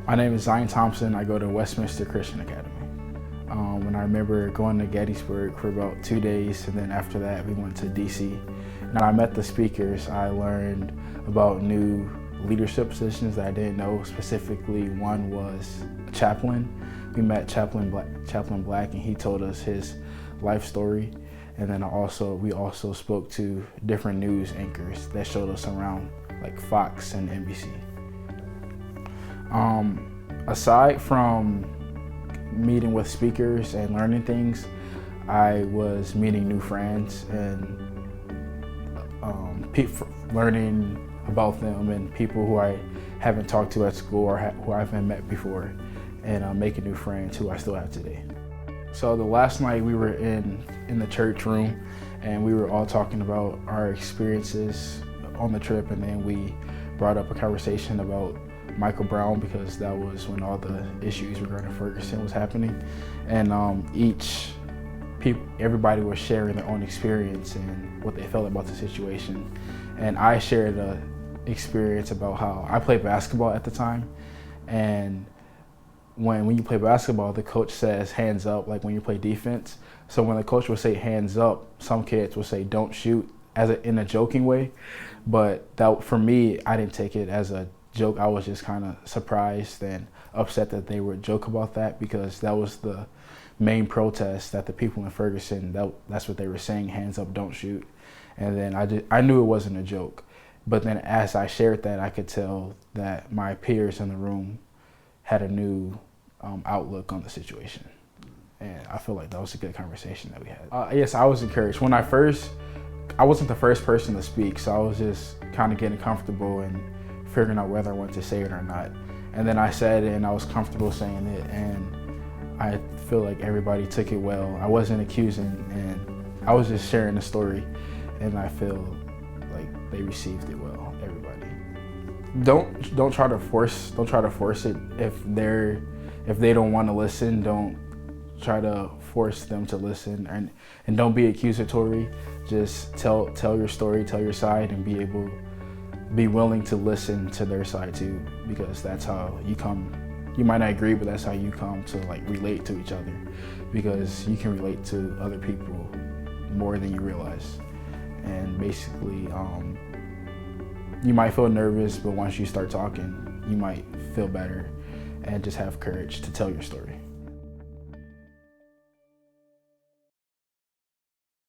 My name is Thompson. I go to Westminster Christian Academy. And I remember going to Gettysburg for about 2 days, and then after that we went to D.C. And I met the speakers. I learned about new leadership positions that I didn't know. Specifically, one was chaplain. We met Chaplain Black, and he told us his life story. And then we also spoke to different news anchors that showed us around, like Fox and NBC. Aside from meeting with speakers and learning things, I was meeting new friends and learning about them and people who I haven't talked to at school or who I haven't met before, and making new friends who I still have today. So the last night we were in the church room, and we were all talking about our experiences on the trip, and then we brought up a conversation about Michael Brown, because that was when all the issues regarding Ferguson was happening, and everybody was sharing their own experience and what they felt about the situation. And I shared an experience about how I played basketball at the time, and when you play basketball, the coach says hands up, like when you play defense. So when the coach would say hands up, some kids would say don't shoot in a joking way, but that, for me, I didn't take it as a joke. I was just kind of surprised and upset that they would joke about that, because that was the main protest that the people in Ferguson, that's what they were saying, hands up, don't shoot. And then I knew it wasn't a joke, but then as I shared that, I could tell that my peers in the room had a new outlook on the situation. And I feel like that was a good conversation that we had. Yes, I was encouraged. When I wasn't the first person to speak, so I was just kind of getting comfortable and figuring out whether I wanted to say it or not. And then I said it, and I was comfortable saying it, and I feel like everybody took it well. I wasn't accusing, and I was just sharing the story, and I feel like they received it well, everybody. Don't try to force it. If they don't want to listen, don't try to force them to listen, and don't be accusatory. Just tell your story, tell your side, and be willing to listen to their side too, because that's how you might not agree, but that's how you come to like relate to each other, because you can relate to other people more than you realize. And basically, you might feel nervous, but once you start talking, you might feel better, and just have courage to tell your story.